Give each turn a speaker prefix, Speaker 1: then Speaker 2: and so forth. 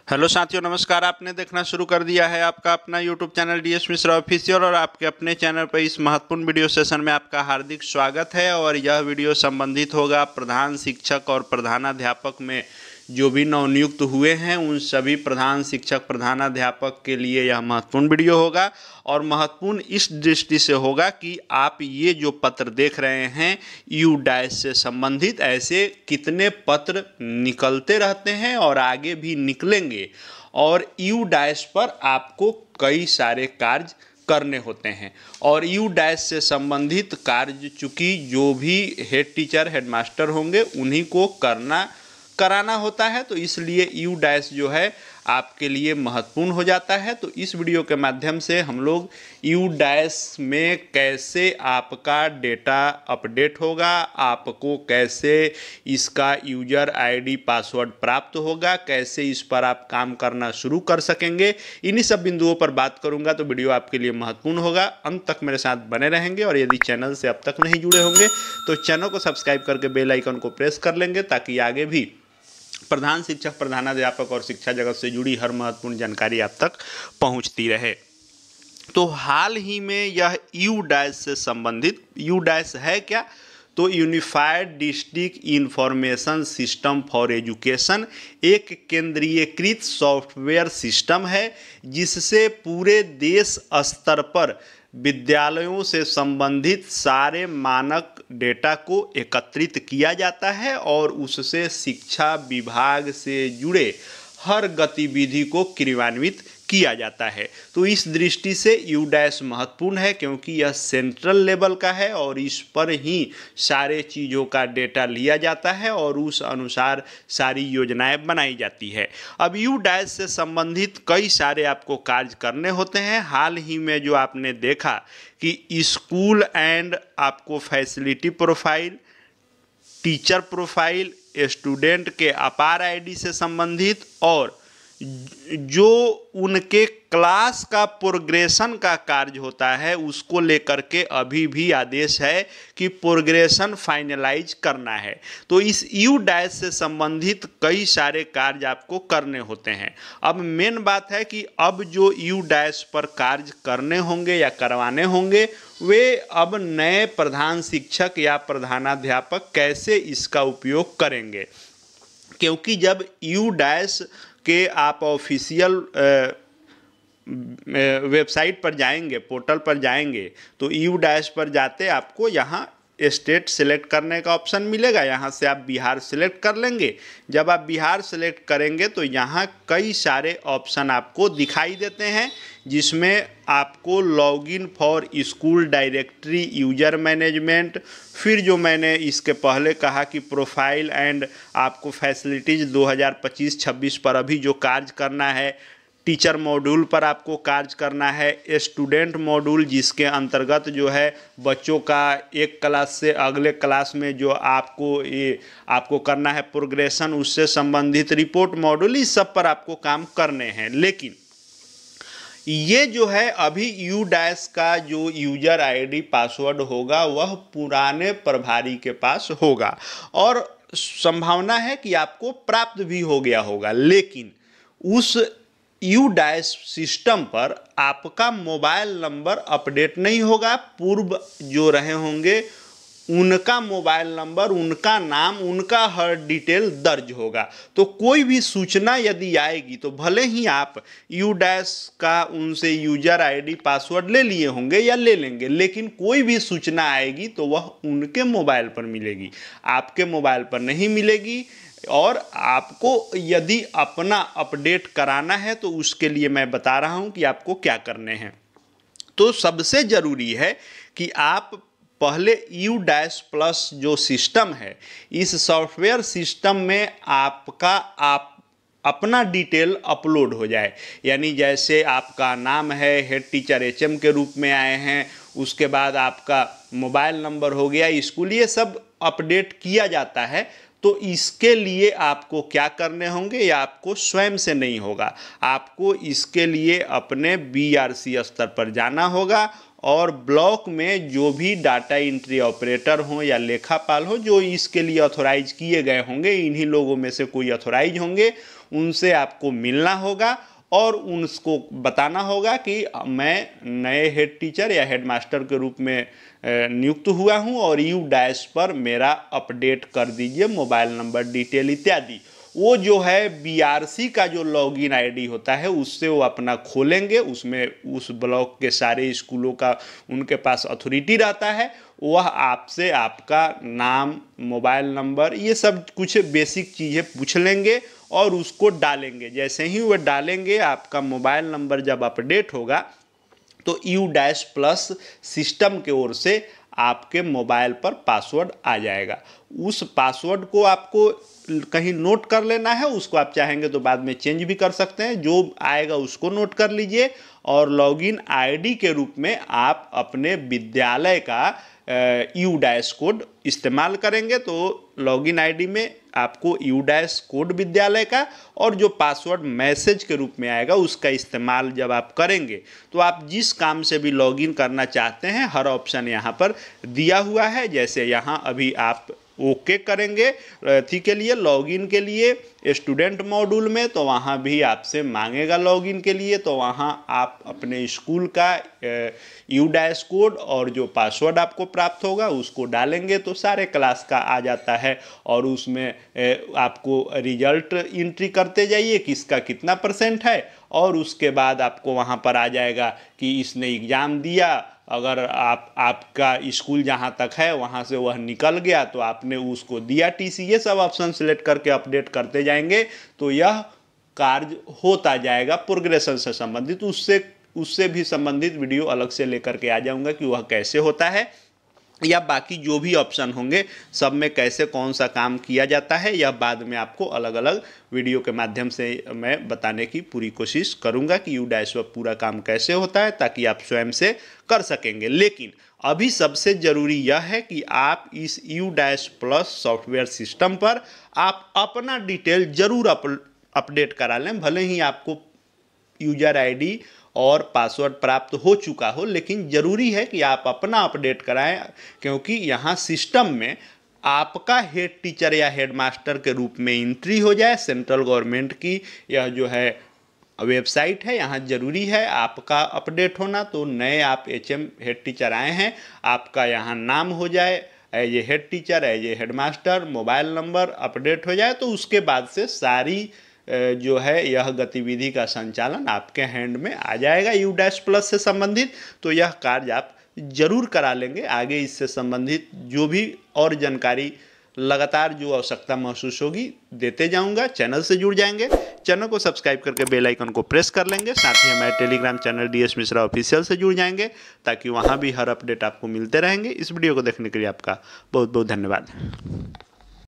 Speaker 1: Hello साथियों, नमस्कार। आपने देखना शुरू कर दिया है आपका अपना YouTube channel DS Mishra official और आपके अपने चैनल पर इस महत्वपूर्ण वीडियो सेशन में आपका हार्दिक स्वागत है। और यह वीडियो संबंधित होगा प्रधान शिक्षक और प्रधानाध्यापक में जो भी नवनियुक्त हुए हैं उन सभी प्रधान शिक्षक प्रधानाध्यापक के लिए यह महत्वपूर्ण वीडियो होगा। और महत्वपूर्ण इस दृष्टि से होगा कि आप ये जो पत्र देख रहे हैं यू डैश से संबंधित ऐसे कितने पत्र निकलते रहते हैं और आगे भी निकलेंगे। और यू डैश पर आपको कई सारे कार्य करने होते हैं और यू डैश से संबंधित कार्य चूँकि जो भी हेड टीचर हेडमास्टर होंगे उन्हीं को कराना होता है, तो इसलिए यू डैश जो है आपके लिए महत्वपूर्ण हो जाता है। तो इस वीडियो के माध्यम से हम लोग यू डैश में कैसे आपका डेटा अपडेट होगा, आपको कैसे इसका यूजर आईडी पासवर्ड प्राप्त होगा, कैसे इस पर आप काम करना शुरू कर सकेंगे, इन्हीं सब बिंदुओं पर बात करूंगा। तो वीडियो आपके लिए महत्वपूर्ण होगा, अंत तक मेरे साथ बने रहेंगे। और यदि चैनल से अब तक नहीं जुड़े होंगे तो चैनल को सब्सक्राइब करके बेल आइकन को प्रेस कर लेंगे ताकि आगे भी प्रधान शिक्षक प्रधानाध्यापक और शिक्षा जगत से जुड़ी हर महत्वपूर्ण जानकारी आप तक पहुंचती रहे। तो हाल ही में यह यू डैश से संबंधित, यू डैश है क्या, तो unified district information system for education एक केंद्रीयकृत सॉफ्टवेयर सिस्टम है जिससे पूरे देश स्तर पर विद्यालयों से संबंधित सारे मानक डेटा को एकत्रित किया जाता है और उससे शिक्षा विभाग से जुड़े हर गतिविधि को क्रियान्वित किया जाता है। तो इस दृष्टि से यू डैश महत्वपूर्ण है क्योंकि यह सेंट्रल लेवल का है और इस पर ही सारे चीज़ों का डेटा लिया जाता है और उस अनुसार सारी योजनाएं बनाई जाती है। अब यू डैश से संबंधित कई सारे आपको कार्य करने होते हैं। हाल ही में जो आपने देखा कि स्कूल एंड आपको facility profile, teacher profile, student के अपार आईडी से संबंधित और जो उनके क्लास का प्रोग्रेशन का कार्य होता है उसको लेकर के अभी भी आदेश है कि प्रोग्रेशन फाइनलाइज करना है। तो इस यू डैश से संबंधित कई सारे कार्य आपको करने होते हैं। अब मेन बात है कि अब जो यू डैश पर कार्य करने होंगे या करवाने होंगे वे अब नए प्रधान शिक्षक या प्रधानाध्यापक कैसे इसका उपयोग करेंगे, क्योंकि जब यू डैश के आप ऑफिशियल वेबसाइट पर जाएंगे, पोर्टल पर जाएंगे, तो यू डैश पर जाते आपको यहाँ स्टेट सिलेक्ट करने का ऑप्शन मिलेगा। यहाँ से आप बिहार सिलेक्ट कर लेंगे। जब आप बिहार सिलेक्ट करेंगे तो यहाँ कई सारे ऑप्शन आपको दिखाई देते हैं जिसमें आपको login for school directory, user management, फिर जो मैंने इसके पहले कहा कि प्रोफाइल एंड आपको फैसिलिटीज़ 2025-26 पर अभी जो कार्य करना है, टीचर मॉड्यूल पर आपको कार्य करना है, स्टूडेंट मॉड्यूल जिसके अंतर्गत जो है बच्चों का एक क्लास से अगले क्लास में जो आपको करना है प्रोग्रेशन, उससे संबंधित रिपोर्ट मॉड्यूल, इस सब पर आपको काम करने हैं। लेकिन ये जो है अभी यू डैश का जो यूजर आईडी पासवर्ड होगा वह पुराने प्रभारी के पास होगा और संभावना है कि आपको प्राप्त भी हो गया होगा। लेकिन उस यू डैश सिस्टम पर आपका मोबाइल नंबर अपडेट नहीं होगा। पूर्व जो रहे होंगे उनका मोबाइल नंबर, उनका नाम, उनका हर डिटेल दर्ज होगा। तो कोई भी सूचना यदि आएगी तो भले ही आप यू डैश का उनसे यूजर आईडी पासवर्ड ले लिए होंगे या ले लेंगे, लेकिन कोई भी सूचना आएगी तो वह उनके मोबाइल पर मिलेगी, आपके मोबाइल पर नहीं मिलेगी। और आपको यदि अपना अपडेट कराना है तो उसके लिए मैं बता रहा हूं कि आपको क्या करने हैं। तो सबसे ज़रूरी है कि आप पहले यू डैश प्लस जो सिस्टम है, इस सॉफ्टवेयर सिस्टम में आप अपना डिटेल अपलोड हो जाए। यानी जैसे आपका नाम है, हेड टीचर एचएम के रूप में आए हैं, उसके बाद आपका मोबाइल नंबर हो गया, स्कूल, ये सब अपडेट किया जाता है। तो इसके लिए आपको क्या करने होंगे, या आपको स्वयं से नहीं होगा, आपको इसके लिए अपने बीआरसी स्तर पर जाना होगा और ब्लॉक में जो भी डाटा एंट्री ऑपरेटर हों या लेखापाल हो जो इसके लिए ऑथोराइज किए गए होंगे, इन्हीं लोगों में से कोई ऑथोराइज होंगे, उनसे आपको मिलना होगा और उनको बताना होगा कि मैं नए हेड टीचर या हेड मास्टर के रूप में नियुक्त हुआ हूं और यू डैश पर मेरा अपडेट कर दीजिए मोबाइल नंबर डिटेल इत्यादि। वो जो है बीआरसी का जो लॉगिन आईडी होता है उससे वो अपना खोलेंगे, उसमें उस ब्लॉक के सारे स्कूलों का उनके पास अथॉरिटी रहता है। वह आपसे आपका नाम, मोबाइल नंबर, ये सब कुछ बेसिक चीज़ें पूछ लेंगे और उसको डालेंगे। जैसे ही वह डालेंगे आपका मोबाइल नंबर जब अपडेट होगा तो यू डैश प्लस सिस्टम के ओर से आपके मोबाइल पर पासवर्ड आ जाएगा। उस पासवर्ड को आपको कहीं नोट कर लेना है, उसको आप चाहेंगे तो बाद में चेंज भी कर सकते हैं। जो आएगा उसको नोट कर लीजिए और लॉगिन आईडी के रूप में आप अपने विद्यालय का यू डैश कोड इस्तेमाल करेंगे। तो लॉगिन आईडी में आपको यू डैश कोड विद्यालय का और जो पासवर्ड मैसेज के रूप में आएगा उसका इस्तेमाल जब आप करेंगे तो आप जिस काम से भी लॉगिन करना चाहते हैं हर ऑप्शन यहाँ पर दिया हुआ है। जैसे यहाँ अभी आप ओके करेंगे थी के लिए लॉगिन के लिए स्टूडेंट मॉड्यूल में, तो वहाँ भी आपसे मांगेगा लॉगिन के लिए, तो वहाँ आप अपने स्कूल का यू डैश कोड और जो पासवर्ड आपको प्राप्त होगा उसको डालेंगे तो सारे क्लास का आ जाता है। और उसमें आपको रिजल्ट एंट्री करते जाइए किसका कितना % है और उसके बाद आपको वहाँ पर आ जाएगा कि इसने एग्ज़ाम दिया। अगर आपका स्कूल जहाँ तक है वहाँ से वह निकल गया तो आपने उसको दिया टीसी, ये सब ऑप्शन सेलेक्ट करके अपडेट करते जाएंगे तो यह कार्य होता जाएगा। प्रोग्रेशन से संबंधित उससे भी संबंधित वीडियो अलग से लेकर के आ जाऊंगा कि वह कैसे होता है या बाकी जो भी ऑप्शन होंगे सब में कैसे कौन सा काम किया जाता है, यह बाद में आपको अलग अलग वीडियो के माध्यम से मैं बताने की पूरी कोशिश करूंगा कि यू डैश पर पूरा काम कैसे होता है ताकि आप स्वयं से कर सकेंगे। लेकिन अभी सबसे ज़रूरी यह है कि आप इस you dash plus software system पर आप अपना डिटेल ज़रूर अपडेट करा लें। भले ही आपको यूजर आईडी और पासवर्ड प्राप्त हो चुका हो, लेकिन ज़रूरी है कि आप अपना अपडेट कराएं क्योंकि यहाँ सिस्टम में आपका हेड टीचर या हेड मास्टर के रूप में एंट्री हो जाए। सेंट्रल गवर्नमेंट की यह जो है वेबसाइट है, यहाँ ज़रूरी है आपका अपडेट होना। तो नए आप HM हेड टीचर आए हैं, आपका यहाँ नाम हो जाए as a head teacher, as a head master, mobile number update हो जाए तो उसके बाद से सारी जो है यह गतिविधि का संचालन आपके हैंड में आ जाएगा यू डैश प्लस से संबंधित। तो यह कार्य आप जरूर करा लेंगे। आगे इससे संबंधित जो भी और जानकारी लगातार जो आवश्यकता महसूस होगी देते जाऊंगा। चैनल से जुड़ जाएंगे, चैनल को सब्सक्राइब करके बेल आइकन को प्रेस कर लेंगे। साथ ही हमारे Telegram channel DS Mishra official से जुड़ जाएंगे ताकि वहां भी हर अपडेट आपको मिलते रहेंगे। इस वीडियो को देखने के लिए आपका बहुत बहुत धन्यवाद।